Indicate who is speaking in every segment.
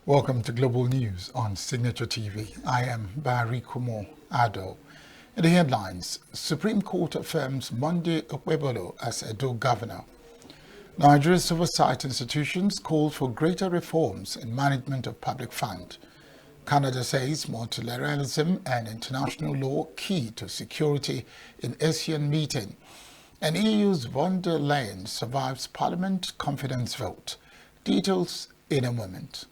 Speaker 1: Welcome to Global News on Signature TV. I am Barry Kumo Ado. In the headlines, Supreme Court affirms Monday Okpebholo as Edo governor. Nigeria's oversight institutions call for greater reforms in management of public fund. Canada says multilateralism and international law key to security in ASEAN meeting. And EU's von der Leyen survives Parliament confidence vote. Details in a moment.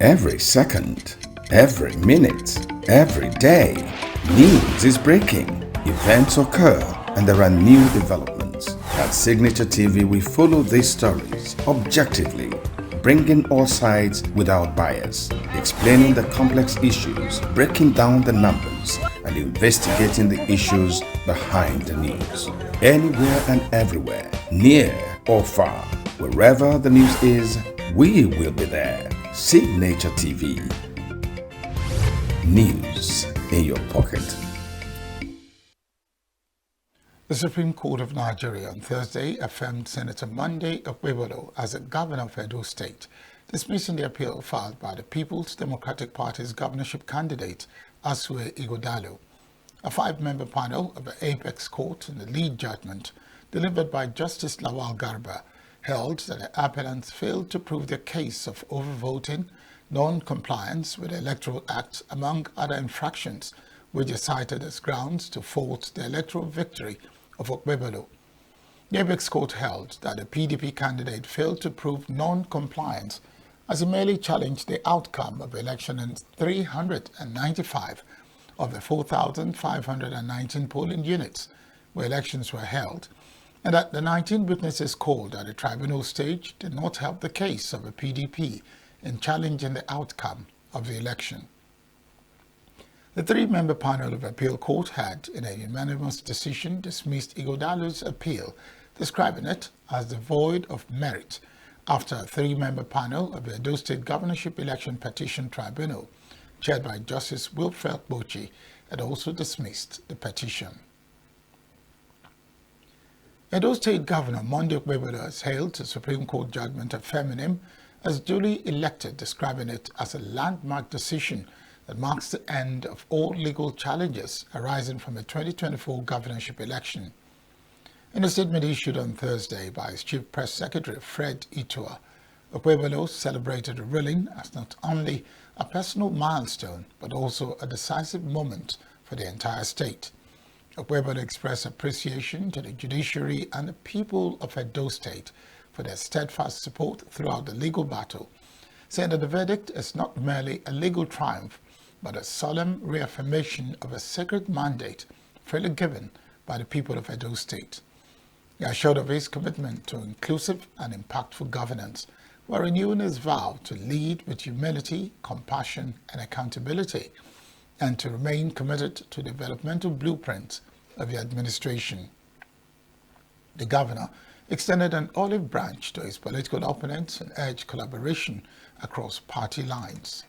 Speaker 2: Every second, every minute, every day, news is breaking, events occur, and there are new developments. At Signature TV, we follow these stories objectively, bringing all sides without bias, explaining the complex issues, breaking down the numbers, and investigating the issues behind the news. Anywhere and everywhere, near or far, wherever the news is, we will be there. Signature TV. News in your pocket.
Speaker 1: The Supreme Court of Nigeria on Thursday affirmed Senator Monday Okpebholo as a governor of Edo State, dismissing the appeal filed by the People's Democratic Party's governorship candidate, Asue Ighodalo. A five-member panel of the Apex Court in the lead judgment, delivered by Justice Lawal Garba, held that the appellants failed to prove their case of overvoting, non-compliance with the Electoral Act, among other infractions, which are cited as grounds to fault the electoral victory of Okpebholo. The Apex Court held that the PDP candidate failed to prove non-compliance as he merely challenged the outcome of the election in 395 of the 4,519 polling units where elections were held, and that the 19 witnesses called at the tribunal stage did not help the case of the PDP in challenging the outcome of the election. The three-member panel of appeal court had, in a unanimous decision, dismissed Ighodalo's appeal, describing it as devoid of merit, after a three-member panel of the Edo State Governorship Election Petition Tribunal, chaired by Justice Wilfred Bochi, had also dismissed the petition. Edo State Governor Monday Okpebholo has hailed the Supreme Court judgment affirming him as duly elected, describing it as a landmark decision that marks the end of all legal challenges arising from the 2024 governorship election. In a statement issued on Thursday by his Chief Press Secretary Fred Itua, Okpebholo celebrated the ruling as not only a personal milestone but also a decisive moment for the entire state. Okpebholo expressed appreciation to the judiciary and the people of Edo State for their steadfast support throughout the legal battle, saying that the verdict is not merely a legal triumph, but a solemn reaffirmation of a sacred mandate freely given by the people of Edo State. He assured of his commitment to inclusive and impactful governance, while renewing his vow to lead with humility, compassion, and accountability, and to remain committed to the developmental blueprint of the administration. The governor extended an olive branch to his political opponents and urged collaboration across party lines.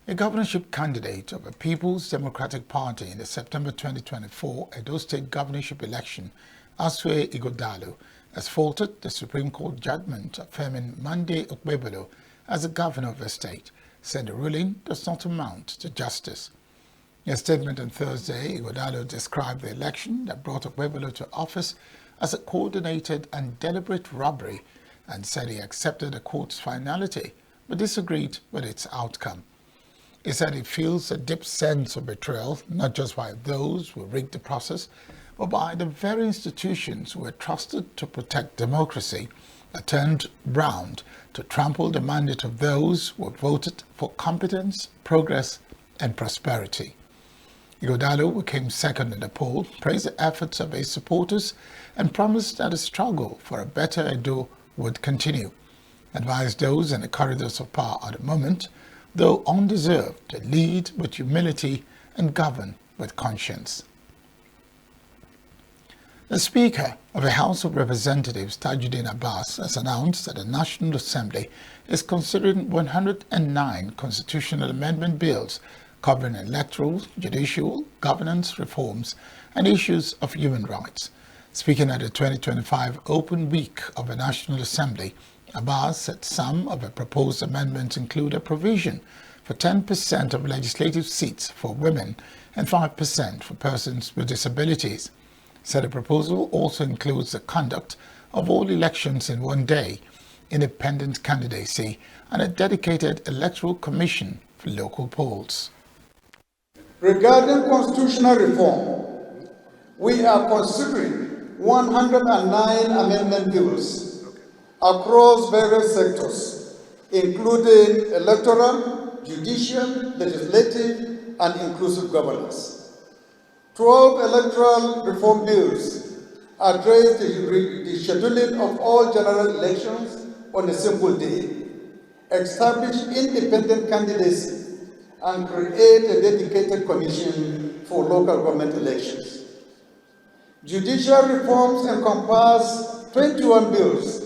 Speaker 1: A governorship candidate of the People's Democratic Party in the September 2024 Edo State governorship election, Asue Ighodalo, has faulted the Supreme Court judgment affirming Monday Okpebholo as the governor of the state, saying the ruling does not amount to justice. In a statement on Thursday, Ighodalo described the election that brought Okpebholo to office as a coordinated and deliberate robbery and said he accepted the court's finality but disagreed with its outcome. He said he feels a deep sense of betrayal, not just by those who rigged the process, but by the very institutions who were trusted to protect democracy that turned round to trample the mandate of those who voted for competence, progress, and prosperity. Ighodalo, who came second in the poll, praised the efforts of his supporters and promised that the struggle for a better Edo would continue, advised those in the corridors of power at the moment, though undeserved, to lead with humility and govern with conscience. The Speaker of the House of Representatives, Tajuddin Abbas, has announced that the National Assembly is considering 109 constitutional amendment bills covering electoral, judicial, governance reforms, and issues of human rights. Speaking at the 2025 Open Week of the National Assembly, Abbas said some of the proposed amendments include a provision for 10% of legislative seats for women and 5% for persons with disabilities. He said the proposal also includes the conduct of all elections in one day, independent candidacy, and a dedicated electoral commission for local polls.
Speaker 3: Regarding constitutional reform, we are considering 109 amendment bills across various sectors, including electoral, judicial, legislative, and inclusive governance. 12 electoral reform bills address the scheduling of all general elections on a single day, establish independent candidacy, and create a dedicated commission for local government elections. Judicial reforms encompass 21 bills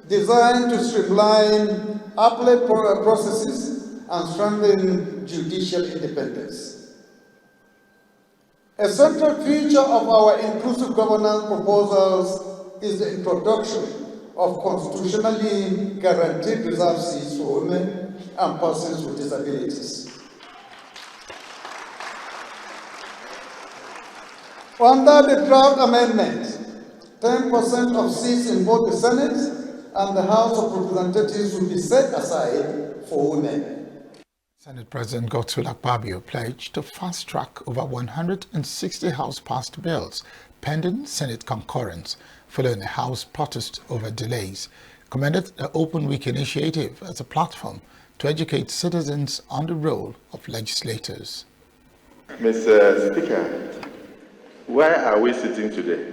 Speaker 3: designed to streamline appellate processes and strengthen judicial independence. A central feature of our inclusive governance proposals is the introduction of constitutionally guaranteed reserved seats for women and persons with disabilities. Under the draft amendment, 10% of seats in both the Senate and the House of Representatives will be set aside for women.
Speaker 1: Senate President Godswill Akpabio pledged to fast-track over 160 House-passed bills pending Senate concurrence following a House protest over delays. Commended the Open Week initiative as a platform to educate citizens on the role of legislators.
Speaker 4: Mr. Speaker, why are we sitting today?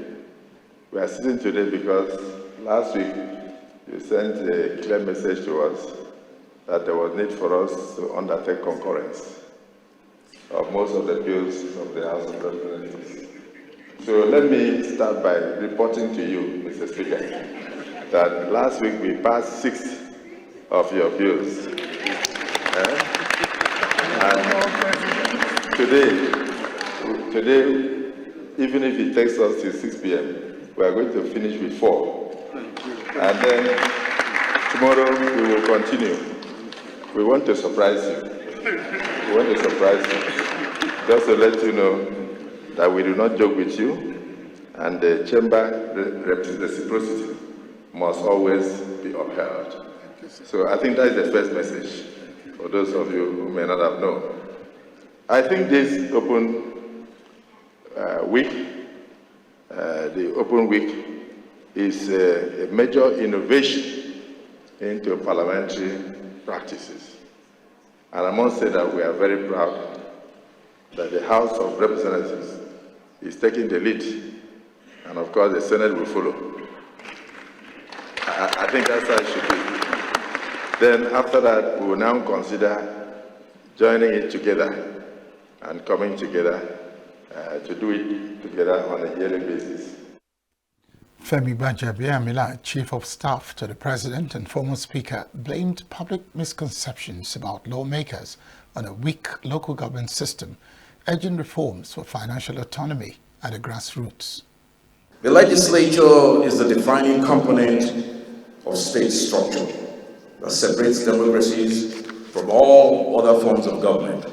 Speaker 4: We are sitting today because last week you sent a clear message to us that there was need for us to undertake concurrence of most of the bills of the House of Representatives. So let me start by reporting to you, Mr. Speaker, that last week we passed 6 of your bills. And today, even if it takes us till 6 p.m., we are going to finish with 4. And then tomorrow we will continue. We want to surprise you. We want to surprise you. Just to let you know that we do not joke with you, and the chamber reciprocity must always be upheld. So I think that is the first message for those of you who may not have known. I think this open week, the Open Week, is a major innovation into parliamentary practices. And I must say that we are very proud that the House of Representatives is taking the lead, and of course the Senate will follow. I think that's how it should be. Then after that, we will now consider joining it together and coming together to do it together on a yearly basis.
Speaker 1: Femi Gbajabiamila, Chief of Staff to the President and former Speaker, blamed public misconceptions about lawmakers on a weak local government system, urging reforms for financial autonomy at the grassroots.
Speaker 5: The legislature is the defining component of state structure that separates democracies from all other forms of government.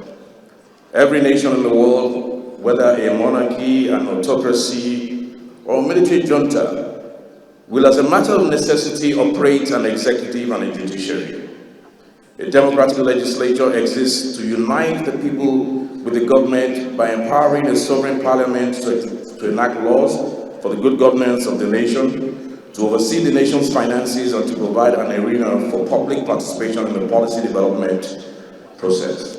Speaker 5: Every nation in the world, whether a monarchy, an autocracy, or a military junta, will as a matter of necessity operate an executive and a judiciary. A democratic legislature exists to unite the people with the government by empowering a sovereign parliament to enact laws for the good governance of the nation, to oversee the nation's finances, and to provide an arena for public participation in the policy development process.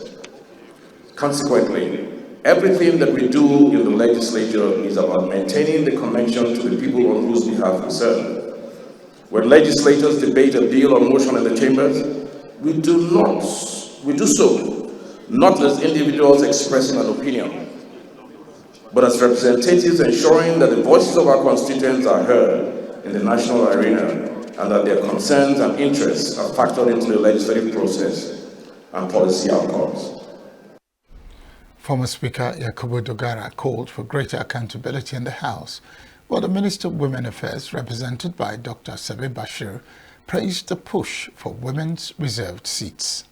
Speaker 5: Consequently, everything that we do in the legislature is about maintaining the connection to the people on whose behalf we serve. When legislators debate a bill or motion in the chambers, we do so not as individuals expressing an opinion, but as representatives ensuring that the voices of our constituents are heard in the national arena and that their concerns and interests are factored into the legislative process and policy outcomes.
Speaker 1: Former Speaker Yakubu Dogara called for greater accountability in the House, while the Minister of Women Affairs, represented by Dr. Sabi Bashir, praised the push for women's reserved seats.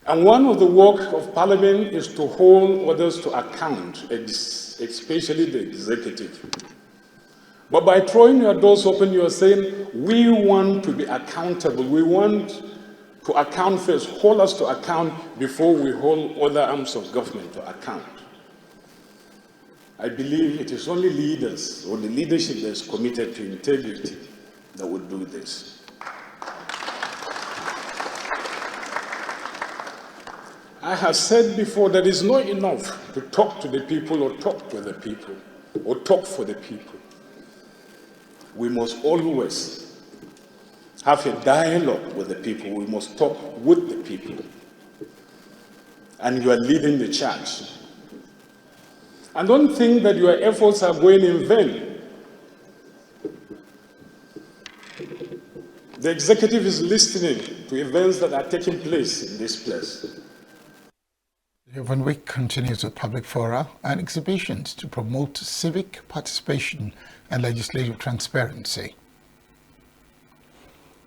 Speaker 6: And one of the work of Parliament is to hold others to account, especially the executive. But by throwing your doors open, you are saying, we want to be accountable. We want to account first, hold us to account before we hold other arms of government to account. I believe it is only leaders or the leadership that is committed to integrity that would do this. I have said before that it's not enough to talk to the people or talk to the people or talk for the people. We must always have a dialogue with the people. We must talk with the people. And you are leading the charge. And don't think that your efforts are going in vain. The executive is listening to events that are taking place in this place.
Speaker 1: The Urban Week continues with public fora and exhibitions to promote civic participation and legislative transparency.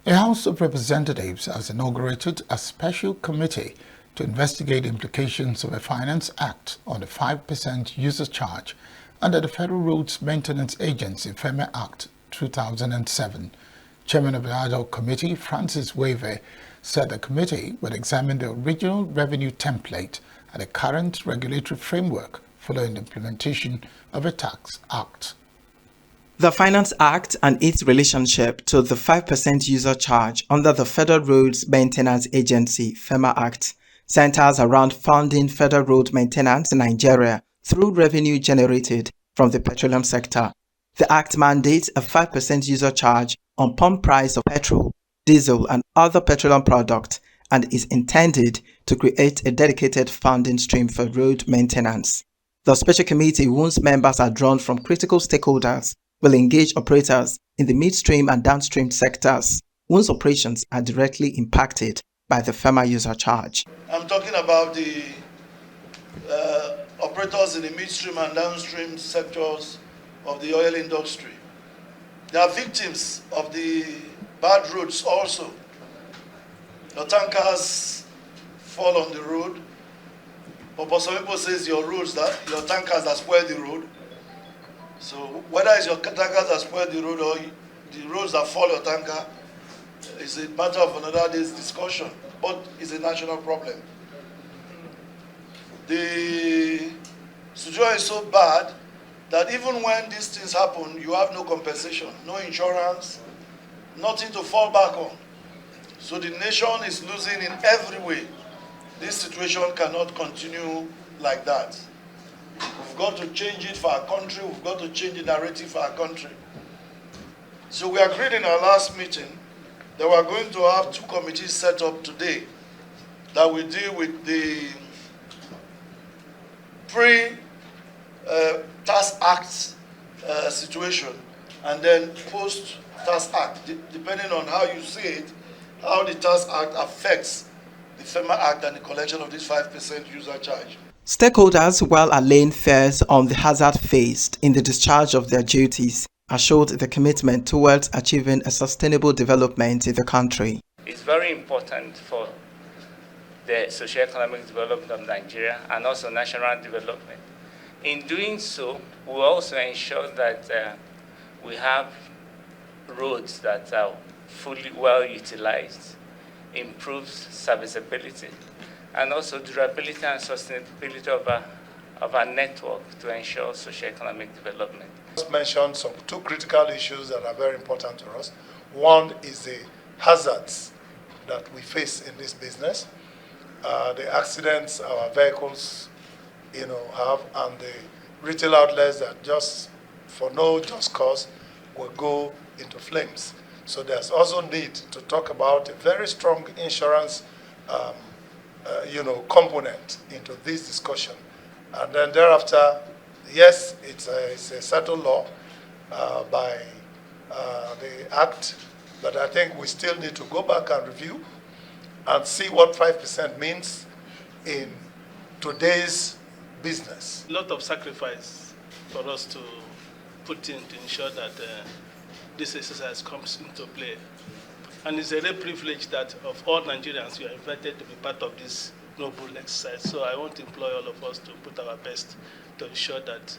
Speaker 1: The House of Representatives has inaugurated a special committee to investigate the implications of a Finance Act on the 5% user charge under the Federal Roads Maintenance Agency FEMA Act 2007. Chairman of the Ad hoc Committee, Francis Wave, said the committee would examine the original revenue template and the current regulatory framework following the implementation of a tax act.
Speaker 7: The Finance Act and its relationship to the 5% user charge under the Federal Roads Maintenance Agency FEMA Act centers around funding federal road maintenance in Nigeria through revenue generated from the petroleum sector. The Act mandates a 5% user charge on pump price of petrol, diesel and other petroleum products and is intended to create a dedicated funding stream for road maintenance. The special committee, whose members are drawn from critical stakeholders, will engage operators in the midstream and downstream sectors whose operations are directly impacted by the FEMA user charge.
Speaker 8: I'm talking about the operators in the midstream and downstream sectors of the oil industry. They are victims of the bad roads also. Your tankers fall on the road, but some people say it's your roads that your tankers that spoil the road. So whether it's your tankers that spoil the road or the roads that fall your tanker is a matter of another day's discussion, but it's a national problem. The situation is so bad that even when these things happen, you have no compensation, no insurance, nothing to fall back on. So the nation is losing in every way. This situation cannot continue like that. We've got to change it for our country. We've got to change the narrative for our country. So we agreed in our last meeting that we're going to have two committees set up today that will deal with the pre-Tax Act situation and then post-Tax Act, depending on how you see it, how the Tax Act affects the FEMA Act and the collection of this 5% user charge.
Speaker 7: Stakeholders, while allaying fears on the hazard faced in the discharge of their duties, assured the commitment towards achieving a sustainable development in the country.
Speaker 9: It's very important for the socio-economic development of Nigeria and also national development. In doing so, we also ensure that we have roads that are fully well utilized, improves serviceability, and also durability and sustainability of our network to ensure socio-economic development.
Speaker 10: Just mentioned two critical issues that are very important to us. One is the hazards that we face in this business, the accidents our vehicles, have, and the retail outlets that just for no just cause will go into flames. So there's also need to talk about a very strong insurance, component into this discussion. And then thereafter, yes, it's a settled law by the Act, but I think we still need to go back and review and see what 5% means in today's business.
Speaker 11: A lot of sacrifice for us to put in to ensure that this exercise comes into play. And it's a real privilege that of all Nigerians, you are invited to be part of this noble exercise. So I want to implore all of us to put our best to ensure that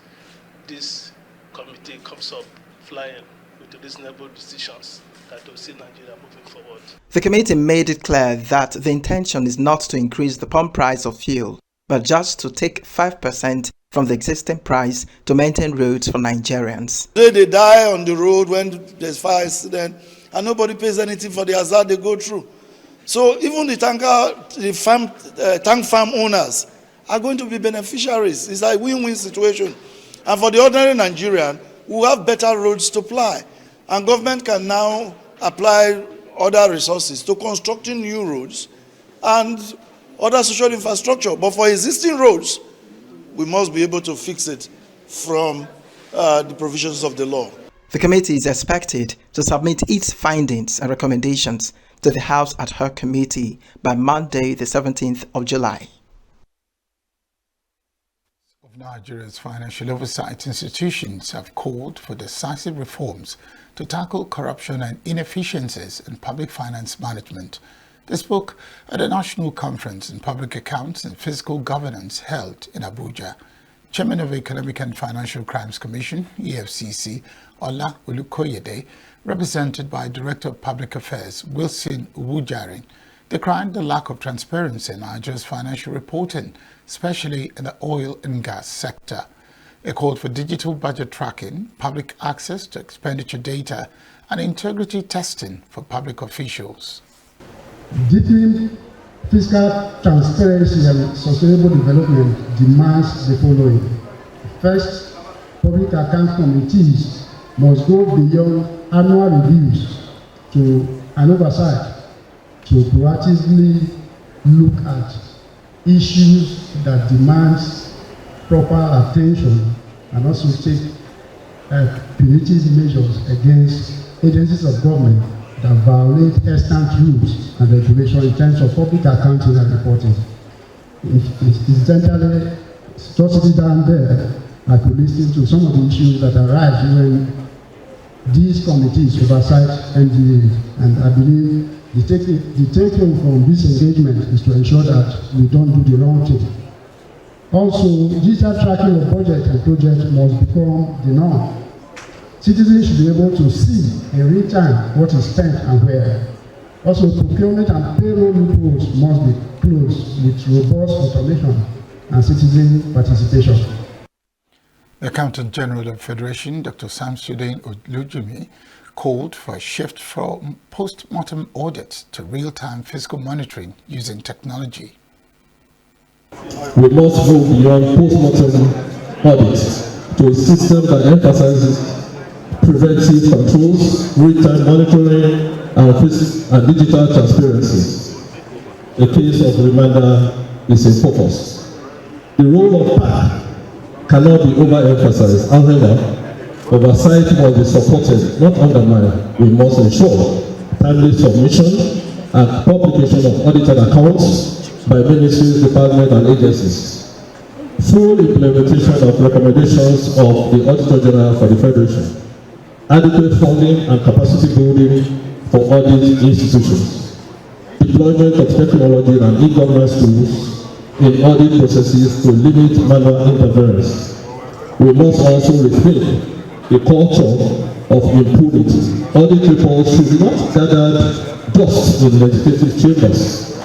Speaker 11: this committee comes up flying with reasonable decisions that will see Nigeria moving forward.
Speaker 7: The committee made it clear that the intention is not to increase the pump price of fuel, but just to take 5% from the existing price to maintain roads for Nigerians.
Speaker 8: They die on the road when there's fire accident, and nobody pays anything for the hazard they go through. So even the tank farm owners are going to be beneficiaries. It's a win-win situation. And for the ordinary Nigerian, we have better roads to ply. And government can now apply other resources to constructing new roads and other social infrastructure. But for existing roads, we must be able to fix it from the provisions of the law.
Speaker 7: The committee is expected to submit its findings and recommendations to the House ad hoc committee by Monday, the 17th of July.
Speaker 1: Of Nigeria's financial oversight institutions have called for decisive reforms to tackle corruption and inefficiencies in public finance management. They spoke at a national conference on public accounts and fiscal governance held in Abuja. Chairman of Economic and Financial Crimes Commission, EFCC, Ola Olukoyede, represented by Director of Public Affairs, Wilson Uwujarin, decried the lack of transparency in Nigeria's financial reporting, especially in the oil and gas sector. It called for digital budget tracking, public access to expenditure data, and integrity testing for public officials.
Speaker 12: Deepening fiscal transparency and sustainable development demands the following. First, public account committees must go beyond annual reviews to an oversight to proactively look at issues that demands proper attention and also take punitive measures against agencies of government that violate extant rules and regulations in terms of public accounting and reporting. It's generally just down there. I could listen to some of the issues that arise when these committees oversight NGA, and I believe the take-home from this engagement is to ensure that we don't do the wrong thing. Also, digital tracking of budget and projects must become the norm. Citizens should be able to see in real time what is spent and where. Also, procurement and payroll loopholes must be closed with robust automation and citizen participation.
Speaker 1: The Accountant General of the Federation, Dr. Samsudeen Olujimi, called for a shift from post-mortem audits to real-time fiscal monitoring using technology.
Speaker 13: We must move beyond post-mortem audits to a system that emphasizes preventive controls, real-time monitoring, and digital transparency. A case of reminder is in focus. The role of PAC cannot be overemphasized. However, oversight must be supported, not undermined. We must ensure timely submission and publication of audited accounts by ministries, departments, and agencies. Full implementation of recommendations of the Auditor General for the Federation. Adequate funding and capacity building for audit institutions. Deployment of technology and e-governance tools in audit processes to limit manual interference. We must also reframe a culture of impunity. Audit reports should be not gathered just in legislative chambers.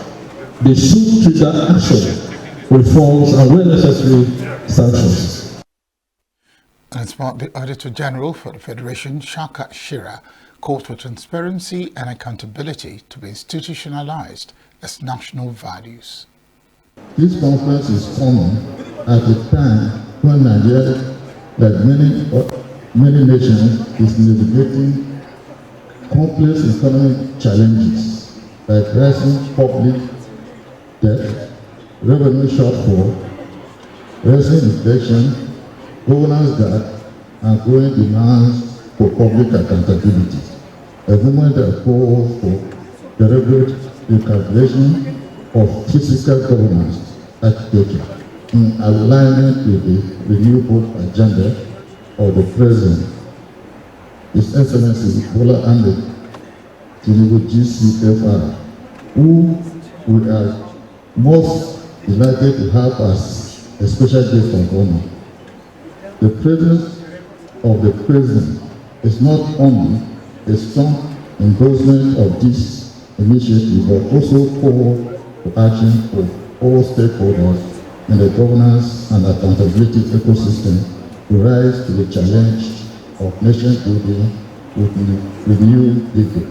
Speaker 13: They should trigger action, reforms, and where necessary, sanctions.
Speaker 1: And it's marked the Auditor General for the Federation, Shaka Shira, called for transparency and accountability to be institutionalized as national values.
Speaker 14: This conference is coming at a time when Nigeria, like many nations, is navigating complex economic challenges like rising public debt, revenue shortfall, rising inflation, governance gap, and growing demands for public accountability. A movement that calls for deliberate recalculation of fiscal governance architecture in alignment with the renewable agenda of the President, His Excellency Bola Ahmed Tinubu GCFR, who we are most delighted to have as a special guest of honor. The presence of the President is not only a strong endorsement of this initiative, but also call for action for all stakeholders in the governance and accountability ecosystem to rise to the challenge of nation building with new vigor.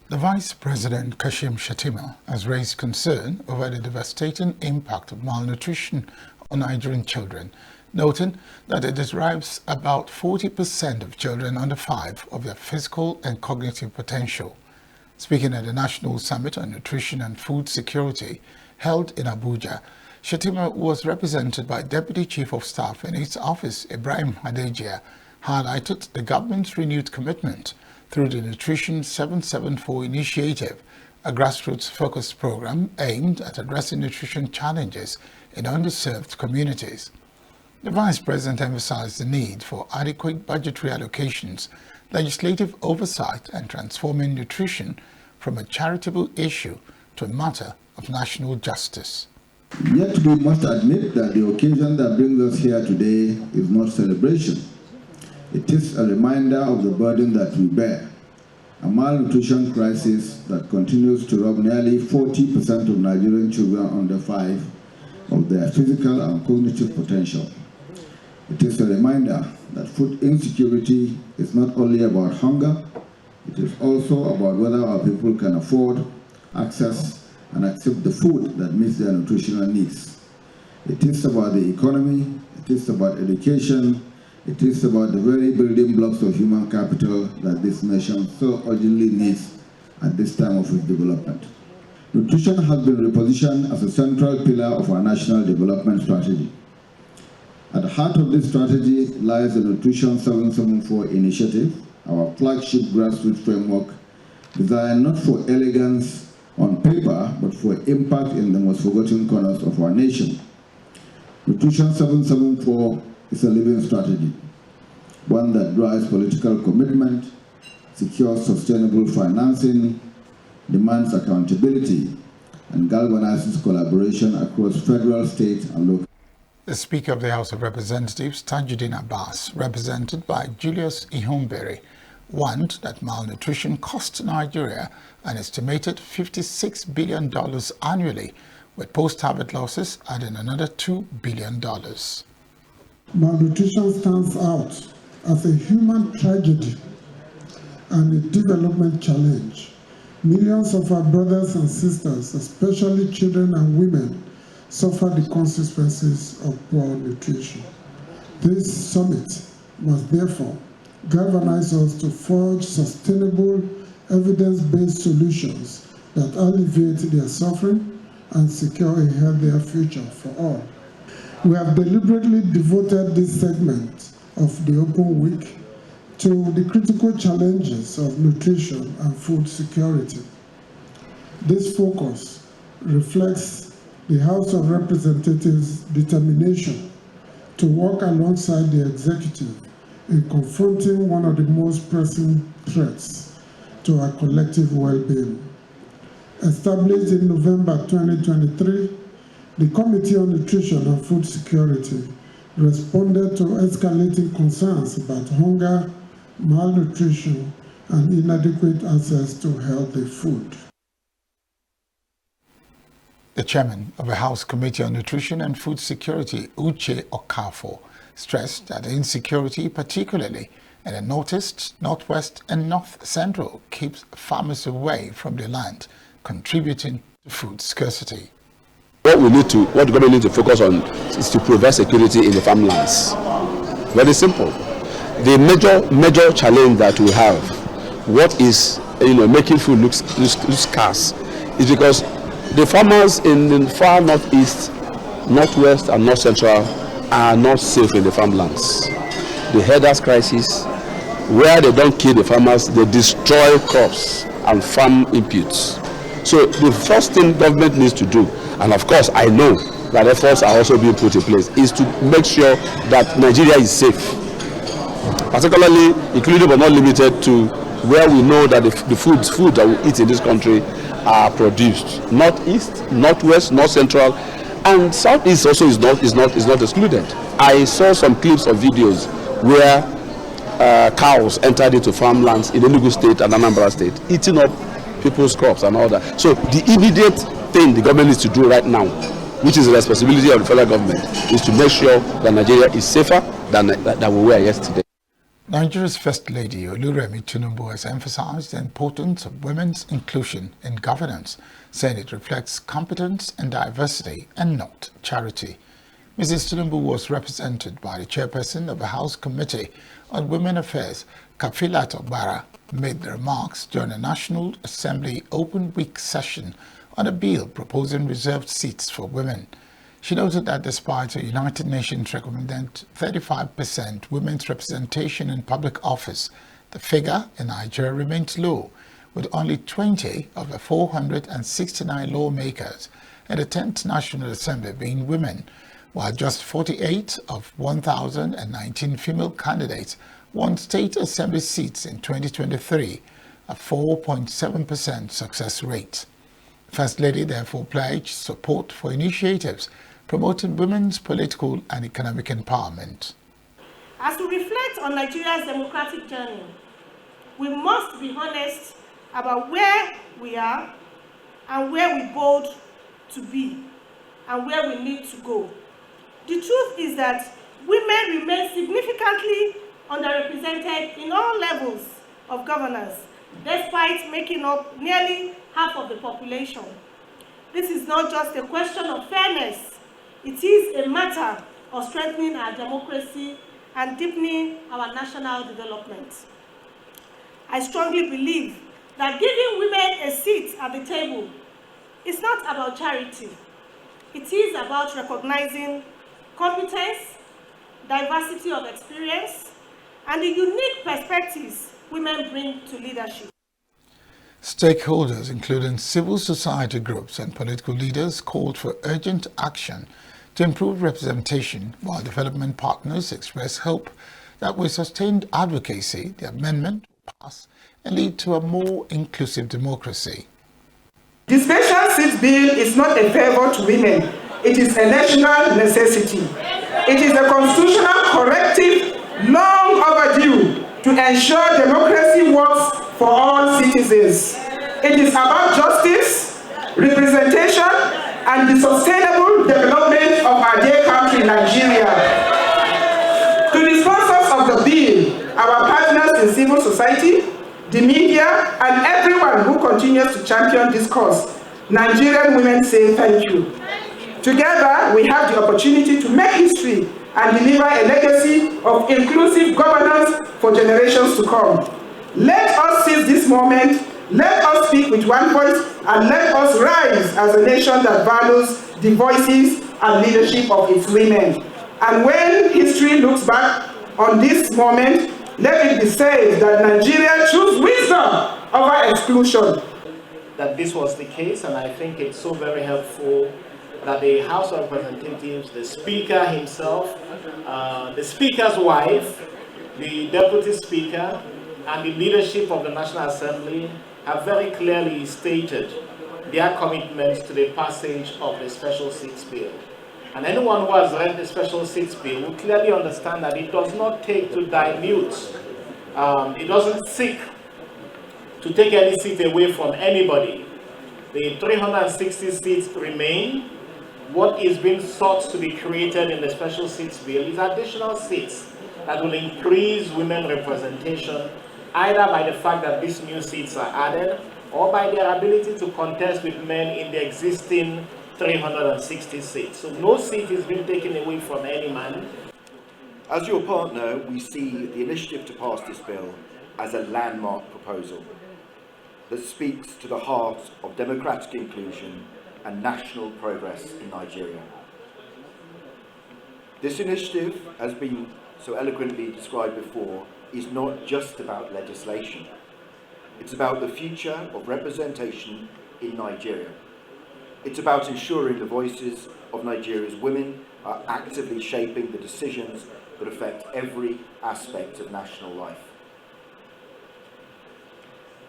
Speaker 1: The Vice President Kashim Shettima has raised concern over the devastating impact of malnutrition on Nigerian children, noting that it derives about 40% of children under 5 of their physical and cognitive potential. Speaking at the National Summit on Nutrition and Food Security held in Abuja, Shettima was represented by Deputy Chief of Staff in its office, Ibrahim Hadejia, highlighted the government's renewed commitment through the Nutrition 774 initiative, a grassroots-focused program aimed at addressing nutrition challenges in underserved communities. The Vice President emphasized the need for adequate budgetary allocations, legislative oversight, and transforming nutrition from a charitable issue to a matter of national justice.
Speaker 14: Yet we must admit that the occasion that brings us here today is not celebration. It is a reminder of the burden that we bear, a malnutrition crisis that continues to rob nearly 40% of Nigerian children under 5 of their physical and cognitive potential. It is a reminder that food insecurity is not only about hunger, it is also about whether our people can afford, access, and accept the food that meets their nutritional needs. It is about the economy, it is about education, it is about the very building blocks of human capital that this nation so urgently needs at this time of its development. Nutrition has been repositioned as a central pillar of our national development strategy. At the heart of this strategy lies the Nutrition 774 initiative, our flagship grassroots framework designed not for elegance on paper, but for impact in the most forgotten corners of our nation. Nutrition 774 is a living strategy, one that drives political commitment, secures sustainable financing, demands accountability, and galvanizes collaboration across federal, state, and local.
Speaker 1: The Speaker of the House of Representatives, Tajuddin Abbas, represented by Julius Ihombere, warned that malnutrition costs Nigeria an estimated $56 billion annually, with post-harvest losses adding another $2 billion.
Speaker 12: Malnutrition stands out as a human tragedy and a development challenge. Millions of our brothers and sisters, especially children and women, suffer the consequences of poor nutrition. This summit must therefore galvanize us to forge sustainable, evidence-based solutions that alleviate their suffering and secure a healthier future for all. We have deliberately devoted this segment of the Open Week to the critical challenges of nutrition and food security. This focus reflects the House of Representatives' determination to work alongside the executive in confronting one of the most pressing threats to our collective well-being. Established in November 2023, the Committee on Nutrition and Food Security responded to escalating concerns about hunger, malnutrition, and inadequate access to healthy food.
Speaker 1: The chairman of the House Committee on Nutrition and Food Security, Uche Okafor, stressed that insecurity, particularly in the Northeast, Northwest, and North Central, keeps farmers away from the land, contributing to food scarcity.
Speaker 15: What the government needs to focus on is to provide security in the farmlands. Very simple. The major challenge that we have, what is making food look scarce, is because the farmers in the far northeast, northwest, and north central are not safe in the farmlands. The herders crisis, where they don't kill the farmers, they destroy crops and farm inputs. So the first thing government needs to do, and of course I know that efforts are also being put in place, is to make sure that Nigeria is safe. particularly including but not limited to where we know that the food that we eat in this country are produced. Northeast, northwest, north central, and southeast also is not excluded. I saw some clips of videos where cows entered into farmlands in Enugu State and Anambra State, eating up people's crops and all that. So the immediate thing the government needs to do right now, which is the responsibility of the federal government, is to make sure that Nigeria is safer than we were yesterday.
Speaker 1: Nigeria's First Lady Oluremi Tinubu has emphasized the importance of women's inclusion in governance, saying it reflects competence and diversity and not charity. Mrs. Tinubu was represented by the chairperson of the House Committee on Women Affairs, Kafilat Obara, made the remarks during a National Assembly Open Week session on a bill proposing reserved seats for women. She noted that despite a United Nations recommended 35% women's representation in public office, the figure in Nigeria remains low, with only 20 of the 469 lawmakers at the 10th National Assembly being women, while just 48 of 1,019 female candidates won state assembly seats in 2023, a 4.7% success rate. First Lady therefore pledged support for initiatives promoting women's political and economic empowerment.
Speaker 16: As we reflect on Nigeria's democratic journey, we must be honest about where we are and where we bold to be and where we need to go. The truth is that women remain significantly underrepresented in all levels of governance, despite making up nearly half of the population. This is not just a question of fairness, it is a matter of strengthening our democracy and deepening our national development. I strongly believe that giving women a seat at the table is not about charity. It is about recognizing competence, diversity of experience, and the unique perspectives women bring to leadership.
Speaker 1: Stakeholders, including civil society groups and political leaders, called for urgent action to improve representation, while development partners express hope that with sustained advocacy, the amendment will pass and lead to a more inclusive democracy.
Speaker 17: The Special Seats Bill is not a favor to women. It is a national necessity. It is a constitutional corrective long overdue to ensure democracy works for all citizens. It is about justice, representation, and the sustainable development of our dear country, Nigeria. To the sponsors of the bill, our partners in civil society, the media, and everyone who continues to champion this cause, Nigerian women say thank you. Together, we have the opportunity to make history and deliver a legacy of inclusive governance for generations to come. Let us seize this moment, let us speak with one voice, and let us rise as a nation that values the voices and leadership of its women. And when history looks back on this moment, let it be said that Nigeria chose wisdom over exclusion.
Speaker 18: That this was the case, and I think it's so very helpful that the House of Representatives, the Speaker himself, the Speaker's wife, the Deputy Speaker, and the leadership of the National Assembly have very clearly stated their commitment to the passage of the Special Seats Bill. And anyone who has read the Special Seats Bill will clearly understand that it does not take to dilute, it doesn't seek to take any seat away from anybody. The 360 seats remain. What is being sought to be created in the Special Seats Bill is additional seats that will increase women representation, either by the fact that these new seats are added or by their ability to contest with men in the existing 360 seats. So no seat is being taken away from any man.
Speaker 19: As your partner, we see the initiative to pass this bill as a landmark proposal that speaks to the heart of democratic inclusion and national progress in Nigeria. This initiative, as been so eloquently described before, is not just about legislation. It's about the future of representation in Nigeria. It's about ensuring the voices of Nigeria's women are actively shaping the decisions that affect every aspect of national life.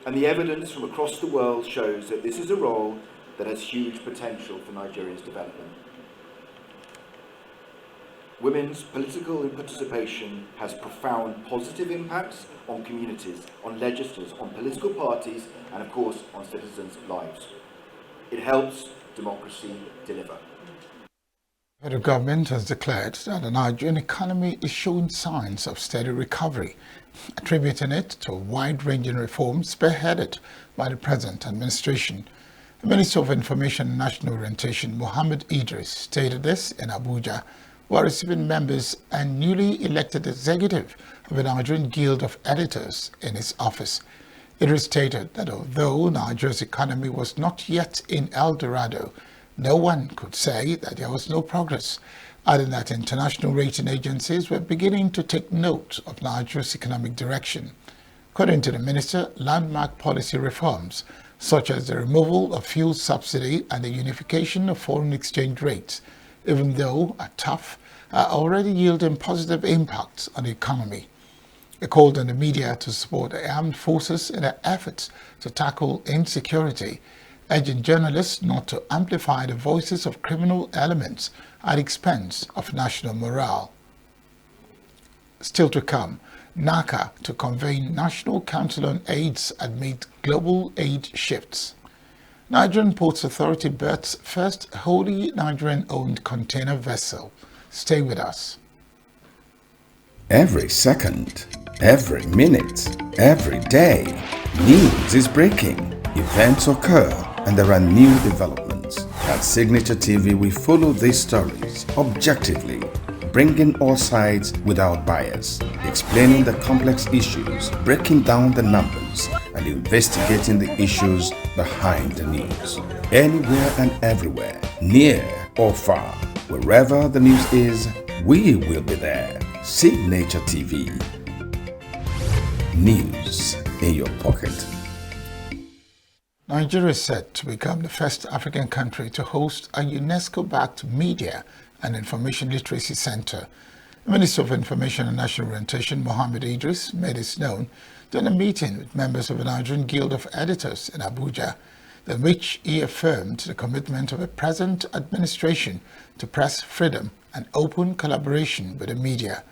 Speaker 19: And the evidence from across the world shows that this is a role that has huge potential for Nigeria's development. Women's political participation has profound positive impacts on communities, on legislators, on political parties, and of course on citizens' lives. It helps democracy deliver.
Speaker 1: The federal government has declared that the Nigerian economy is showing signs of steady recovery, attributing it to wide-ranging reforms spearheaded by the present administration. The Minister of Information and National Orientation, Mohammed Idris, stated this in Abuja while receiving members and newly elected executive of the Nigerian Guild of Editors in his office. Idris stated that although Nigeria's economy was not yet in El Dorado, no one could say that there was no progress, adding that international rating agencies were beginning to take note of Nigeria's economic direction. According to the minister, landmark policy reforms, such as the removal of fuel subsidy and the unification of foreign exchange rates, even though are tough, are already yielding positive impacts on the economy. He called on the media to support the armed forces in their efforts to tackle insecurity, urging journalists not to amplify the voices of criminal elements at the expense of national morale. Still to come, NACA to convene National Council on AIDS amid global aid shifts. Nigerian Ports Authority berths first wholly Nigerian-owned container vessel. Stay with us.
Speaker 2: Every second, every minute, every day, news is breaking, events occur, and there are new developments. At Signature TV, we follow these stories objectively, bringing all sides without bias, explaining the complex issues, breaking down the numbers, and investigating the issues behind the news. Anywhere and everywhere, near or far, wherever the news is, we will be there. Signature TV. News in your pocket.
Speaker 1: Nigeria is set to become the first African country to host a UNESCO-backed media and information literacy center. The Minister of Information and National Orientation, Mohammed Idris, made this known during a meeting with members of the Nigerian Guild of Editors in Abuja, in which he affirmed the commitment of the present administration to press freedom and open collaboration with the media.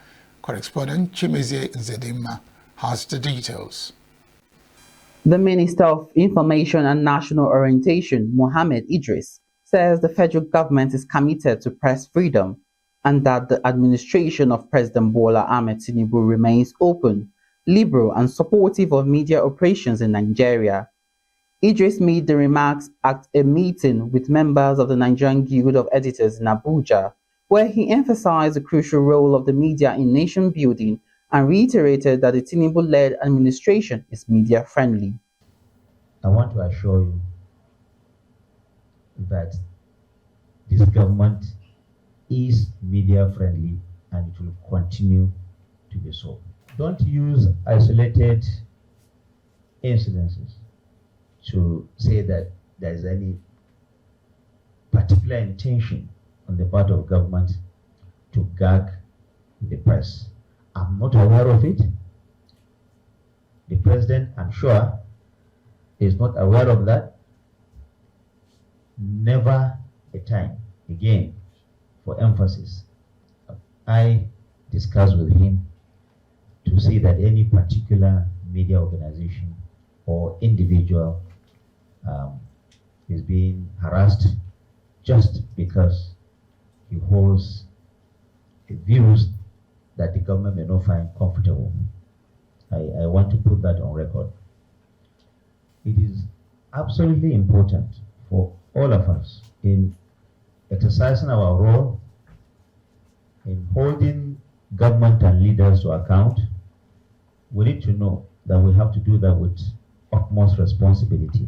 Speaker 1: Correspondent Chimezie Nzedima has the details.
Speaker 20: The Minister of Information and National Orientation, Mohammed Idris, says the federal government is committed to press freedom and that the administration of President Bola Ahmed Tinubu remains open, liberal and supportive of media operations in Nigeria. Idris made the remarks at a meeting with members of the Nigerian Guild of Editors in Abuja, where he emphasized the crucial role of the media in nation building and reiterated that the Tinubu-led administration is media-friendly.
Speaker 21: I want to assure you that this government is media-friendly and it will continue to be so. Don't use isolated incidences to say that there is any particular intention on the part of government to gag the press. I'm not aware of it. The president, I'm sure, is not aware of that. Never a time, again, for emphasis, I discussed with him to see that any particular media organization or individual is being harassed just because he holds views that the government may not find comfortable. I want to put that on record. It is absolutely important for all of us in exercising our role, in holding government and leaders to account. We need to know that we have to do that with utmost responsibility.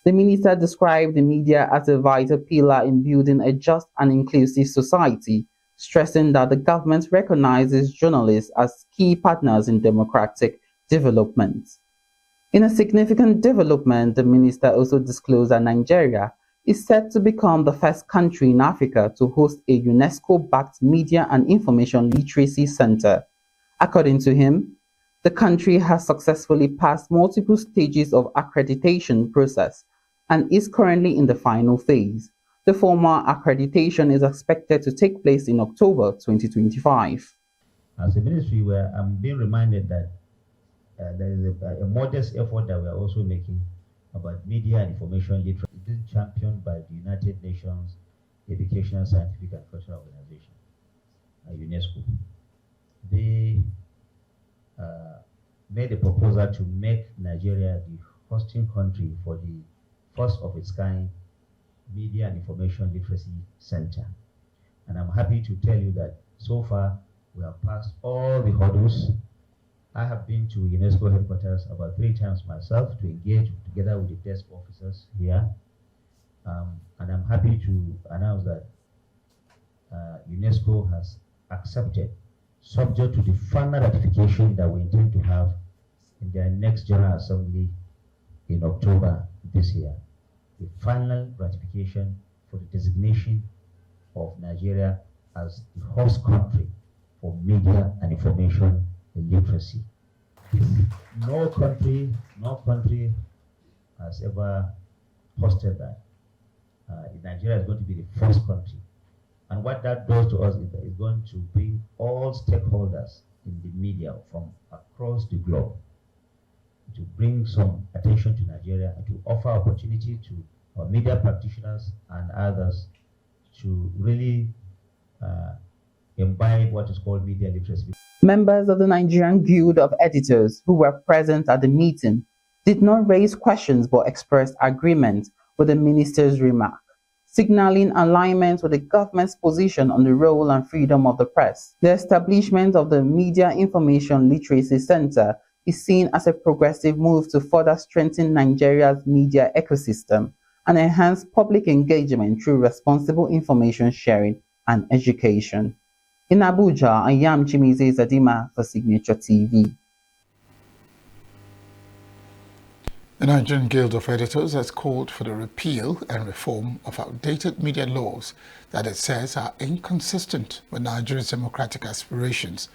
Speaker 20: The minister described the media as a vital pillar in building a just and inclusive society, stressing that the government recognizes journalists as key partners in democratic development. In a significant development, the minister also disclosed that Nigeria is set to become the first country in Africa to host a UNESCO-backed media and information literacy center. According to him, the country has successfully passed multiple stages of accreditation process and is currently in the final phase. The formal accreditation is expected to take place in October 2025.
Speaker 21: As a ministry, I'm being reminded that there is a modest effort that we are also making about media and information literacy. It is championed by the United Nations Educational, Scientific and Cultural Organization, UNESCO. They made a proposal to make Nigeria the hosting country for the first of its kind Media and Information Literacy Center. And I'm happy to tell you that so far we have passed all the hurdles. I have been to UNESCO headquarters about 3 times myself to engage together with the desk officers here. And I'm happy to announce that UNESCO has accepted, subject to the final ratification that we intend to have in their next General Assembly in October this year, the final ratification for the designation of Nigeria as the host country for media and information literacy. No country has ever hosted that. Nigeria is going to be the first country. And what that does to us is that it's going to bring all stakeholders in the media from across the globe to bring some attention to Nigeria and to offer opportunity to our media practitioners and others to really imbibe what is called media literacy.
Speaker 20: Members of the Nigerian Guild of Editors who were present at the meeting did not raise questions but expressed agreement with the minister's remark, signaling alignment with the government's position on the role and freedom of the press. The establishment of the Media Information Literacy Center is seen as a progressive move to further strengthen Nigeria's media ecosystem and enhance public engagement through responsible information sharing and education. In Abuja, I am Chimize Zadima for Signature TV.
Speaker 1: The Nigerian Guild of Editors has called for the repeal and reform of outdated media laws that it says are inconsistent with Nigeria's democratic aspirations.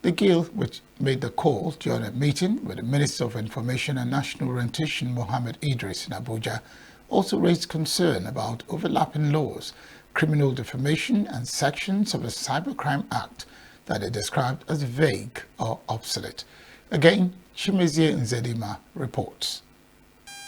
Speaker 1: The Guild, which made the call during a meeting with the Minister of Information and National Orientation, Mohammed Idris, in Abuja, also raised concern about overlapping laws, criminal defamation and sections of the Cybercrime Act that it described as vague or obsolete. Again, Chimezie Nzedima reports.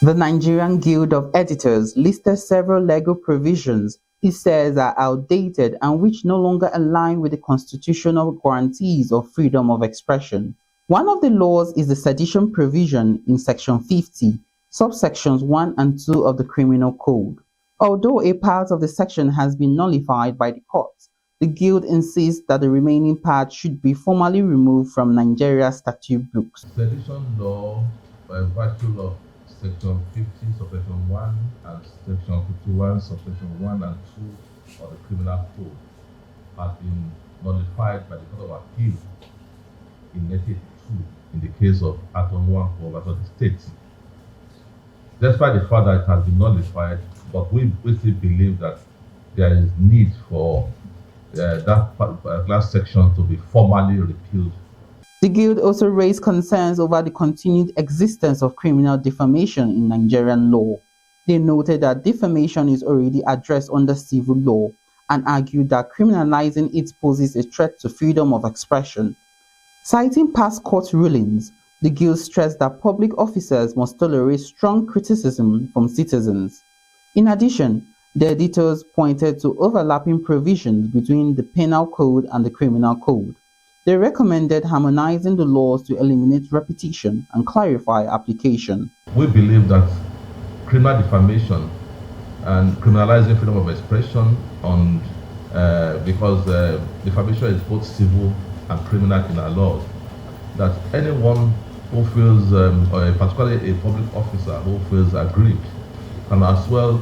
Speaker 20: The Nigerian Guild of Editors listed several legal provisions it says are outdated and which no longer align with the constitutional guarantees of freedom of expression. One of the laws is the sedition provision in Section 50, subsections 1 and 2 of the Criminal Code. Although a part of the section has been nullified by the courts, the Guild insists that the remaining part should be formally removed from Nigeria's statute books.
Speaker 3: Sedition law, by virtue of Section 50, Subsection 1 and Section 51, Subsection 1 and 2 of the Criminal Code has been nullified by the Court of Appeal in 1982 in the case of Atom 1 for the state. Despite the fact that it has been nullified, but we still believe that there is need for that particular section to be formally repealed.
Speaker 20: The Guild also raised concerns over the continued existence of criminal defamation in Nigerian law. They noted that defamation is already addressed under civil law and argued that criminalizing it poses a threat to freedom of expression. Citing past court rulings, the Guild stressed that public officers must tolerate strong criticism from citizens. In addition, the editors pointed to overlapping provisions between the Penal Code and the Criminal Code. They recommended harmonizing the laws to eliminate repetition and clarify application.
Speaker 3: We believe that criminal defamation and criminalizing freedom of expression because defamation is both civil and criminal in our laws, that anyone who feels, particularly a public officer who feels aggrieved, can as well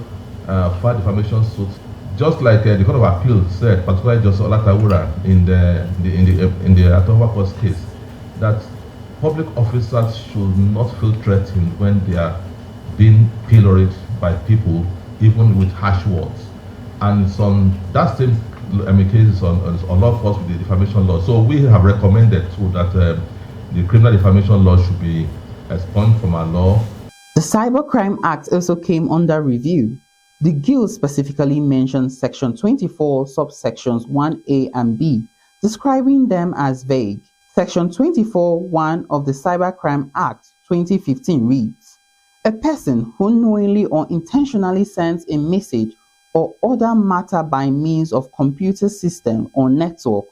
Speaker 3: file defamation suits. Just like the Court of Appeal said, particularly Justice Olatawura in the Atowa Court case, that public officers should not feel threatened when they are being pilloried by people even with harsh words. And that same case on law falls with the defamation law. So we have recommended too that the criminal defamation law should be expunged from our law.
Speaker 20: The Cybercrime Act also came under review. The Guild specifically mentioned Section 24, subsections 1A and B, describing them as vague. Section 24(1) of the Cybercrime Act 2015 reads, "A person who knowingly or intentionally sends a message or other matter by means of computer system or network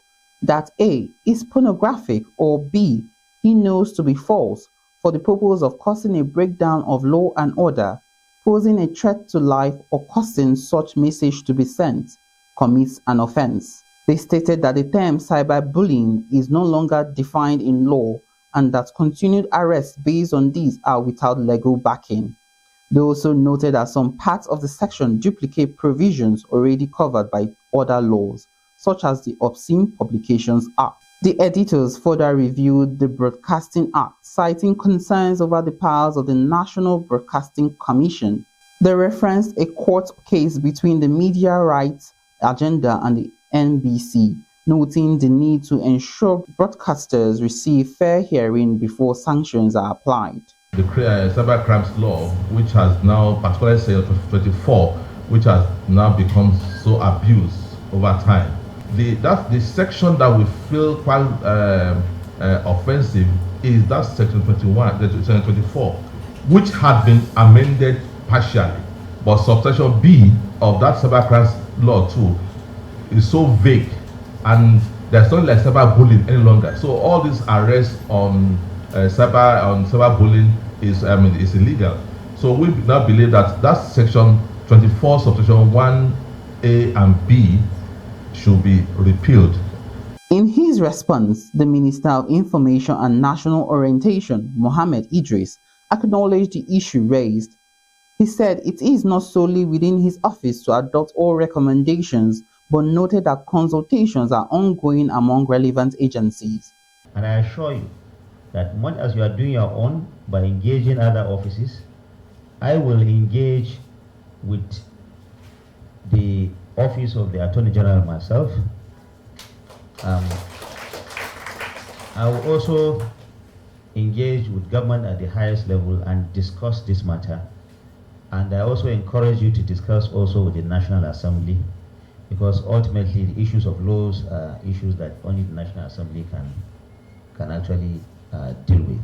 Speaker 20: that A. is pornographic or B. he knows to be false for the purpose of causing a breakdown of law and order, posing a threat to life or causing such message to be sent, commits an offense." They stated that the term cyberbullying is no longer defined in law and that continued arrests based on these are without legal backing. They also noted that some parts of the section duplicate provisions already covered by other laws, such as the Obscene Publications Act. The editors further reviewed the Broadcasting Act, citing concerns over the powers of the National Broadcasting Commission. They referenced a court case between the Media Rights Agenda and the NBC, noting the need to ensure broadcasters receive fair hearing before sanctions are applied.
Speaker 3: The cyber crimes law, which has now, particularly say 24, which has now become so abused over time. That's the section that we feel quite offensive is that section 24, which had been amended partially, but subsection B of that cyber crimes law too is so vague, and there's not like cyberbullying any longer. So all these arrests on cyberbullying is illegal. So we now believe that section 24, subsection 1A and B should be repealed.
Speaker 20: In his response, the Minister of Information and National Orientation, Mohammed Idris, acknowledged the issue raised. He said it is not solely within his office to adopt all recommendations, but noted that consultations are ongoing among relevant agencies.
Speaker 21: And I assure you that much as you are doing your own by engaging other offices, I will engage with the Office of the Attorney General myself. I will also engage with government at the highest level and discuss this matter. And I also encourage you to discuss also with the National Assembly, because ultimately the issues of laws are issues that only the National Assembly can actually deal with.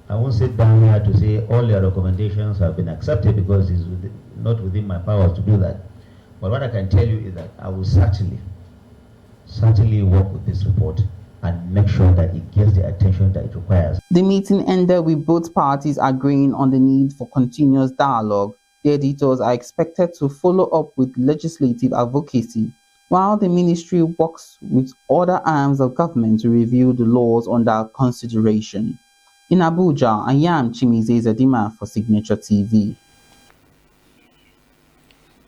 Speaker 21: I won't sit down here to say all your recommendations have been accepted, because it's not within my power to do that. But what I can tell you is that I will certainly work with this report and make sure that it gets the attention that it requires.
Speaker 20: The meeting ended with both parties agreeing on the need for continuous dialogue. The editors are expected to follow up with legislative advocacy, while the ministry works with other arms of government to review the laws under consideration. In Abuja, I am Chimize Zedima for Signature TV.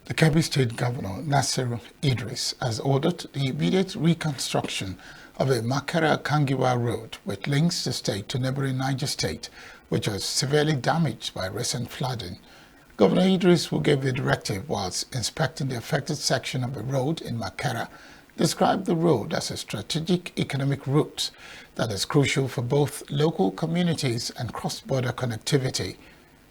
Speaker 1: The Kebbi State Governor, Nasir Idris, has ordered the immediate reconstruction of a Makera-Kangiwa road which links the state to neighboring Niger State, which was severely damaged by recent flooding. Governor Idris, who gave the directive whilst inspecting the affected section of the road in Makera, described the road as a strategic economic route that is crucial for both local communities and cross-border connectivity.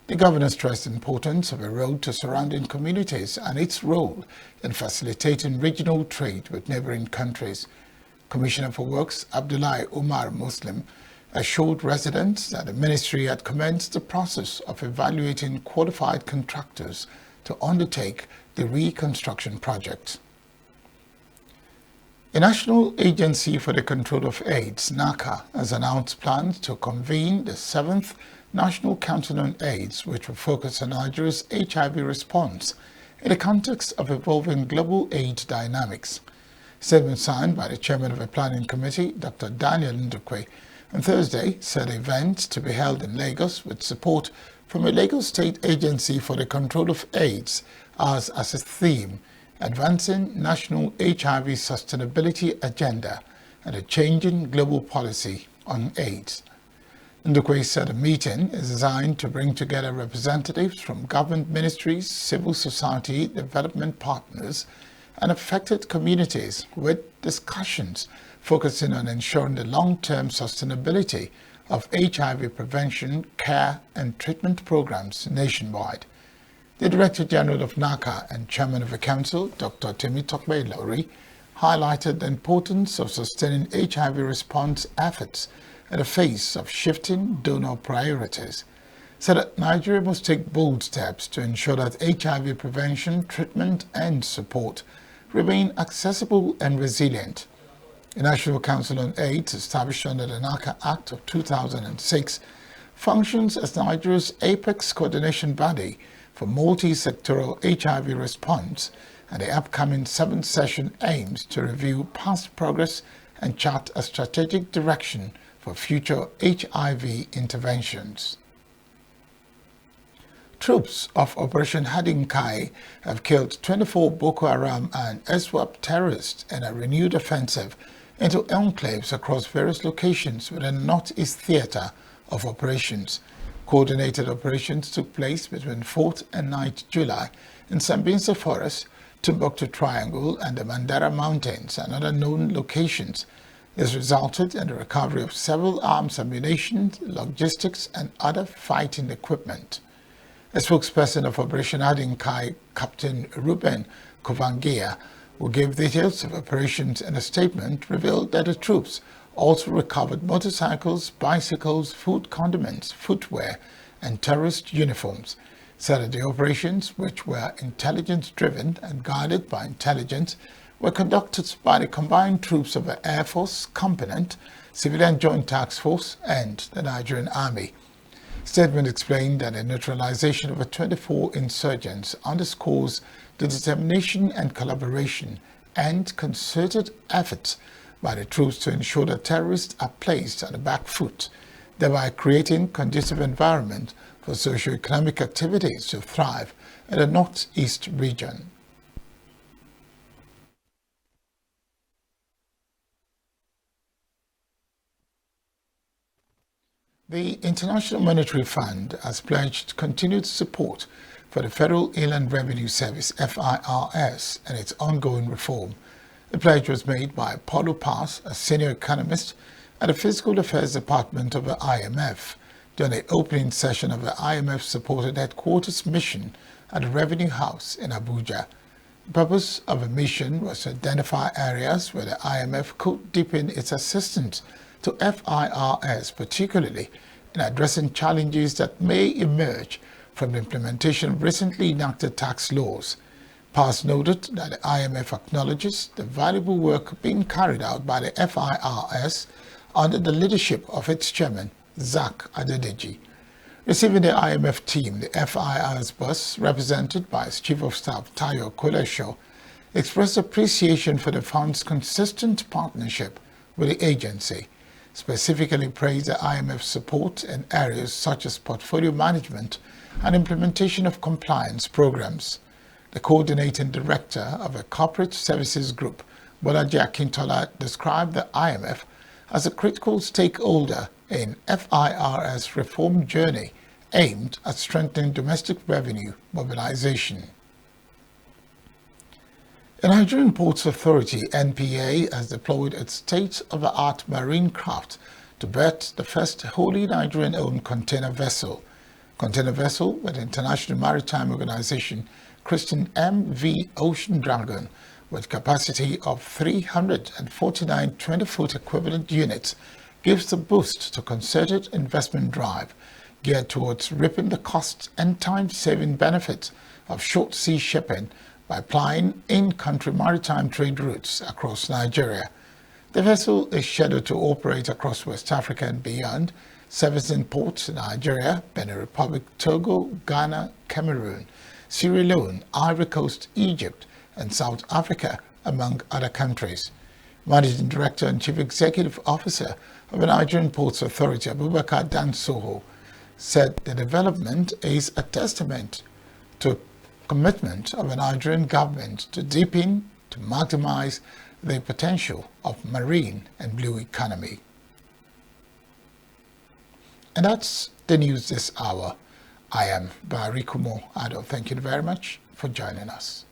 Speaker 1: The governor stressed the importance of a road to surrounding communities and its role in facilitating regional trade with neighboring countries. Commissioner for Works Abdullahi Umar Muslim assured residents that the ministry had commenced the process of evaluating qualified contractors to undertake the reconstruction project. The National Agency for the Control of AIDS, NACA, has announced plans to convene the 7th National Council on AIDS, which will focus on Nigeria's HIV response in the context of evolving global AIDS dynamics. Statement signed by the chairman of the planning committee, Dr. Daniel Ndukwe, on Thursday said the event to be held in Lagos with support from a Lagos State Agency for the Control of AIDS as a theme, advancing national HIV sustainability agenda and a changing global policy on AIDS. Ndukwe said the meeting is designed to bring together representatives from government ministries, civil society, development partners, and affected communities with discussions focusing on ensuring the long-term sustainability of HIV prevention, care, and treatment programs nationwide. The Director General of NACA and Chairman of the Council, Dr. Temitope Lowry, highlighted the importance of sustaining HIV response efforts in the face of shifting donor priorities, said that Nigeria must take bold steps to ensure that HIV prevention, treatment, and support remain accessible and resilient. The National Council on AIDS, established under the NACA Act of 2006, functions as Nigeria's apex coordination body for multi-sectoral HIV response, and the upcoming 7th session aims to review past progress and chart a strategic direction for future HIV interventions. Troops of Operation Hadinkai have killed 24 Boko Haram and ISWAP terrorists in a renewed offensive into enclaves across various locations within the Northeast Theater of Operations. Coordinated operations took place between 4th and 9th July in Sambisa Forest, Timbuktu Triangle, and the Mandara Mountains and other known locations. This resulted in the recovery of several arms, ammunition, logistics, and other fighting equipment. A spokesperson of Operation Hadinkai, Captain Ruben Kovangia, who gave details of operations in a statement, revealed that the troops also recovered motorcycles, bicycles, food condiments, footwear, and terrorist uniforms. Said that the operations, which were intelligence-driven and guided by intelligence, were conducted by the combined troops of the Air Force Component, Civilian Joint Task Force, and the Nigerian Army. Statement explained that the neutralization of the 24 insurgents underscores the determination and collaboration and concerted efforts by the troops to ensure that terrorists are placed on the back foot, thereby creating conducive environment for socio-economic activities to thrive in the Northeast region. The International Monetary Fund has pledged continued support for the Federal Inland Revenue Service, FIRS, and its ongoing reform. The pledge was made by Paulo Paz, a senior economist at the Fiscal Affairs Department of the IMF, during the opening session of the IMF-supported headquarters mission at the Revenue House in Abuja. The purpose of the mission was to identify areas where the IMF could deepen its assistance to FIRS, particularly in addressing challenges that may emerge from the implementation of recently enacted tax laws. Paz noted that the IMF acknowledges the valuable work being carried out by the FIRS under the leadership of its chairman, Zach Adedeji. Receiving the IMF team, the FIRS boss, represented by its Chief of Staff Tayo Kolesho, expressed appreciation for the fund's consistent partnership with the agency, specifically praised the IMF's support in areas such as portfolio management and implementation of compliance programs. The coordinating director of the Corporate Services Group, Bolaji Akintola, described the IMF as a critical stakeholder in FIRS reform journey aimed at strengthening domestic revenue mobilization. The Nigerian Ports Authority, NPA, has deployed its state-of-the-art marine craft to berth the first wholly Nigerian-owned container vessel. Container vessel with the International Maritime Organization Christian MV Ocean Dragon, with capacity of 349 20-foot equivalent units, gives a boost to concerted investment drive geared towards reaping the cost and time-saving benefits of short-sea shipping by plying in-country maritime trade routes across Nigeria. The vessel is scheduled to operate across West Africa and beyond, servicing ports in Nigeria, Benin Republic, Togo, Ghana, Cameroon, Sierra Leone, Ivory Coast, Egypt, and South Africa, among other countries. Managing Director and Chief Executive Officer of the Nigerian Ports Authority, Abubakar Dansoho, said the development is a testament to commitment of the Nigerian government to deepen, to maximize the potential of marine and blue economy. And that's the news this hour. I am Barry Kumo Ado. Thank you very much for joining us.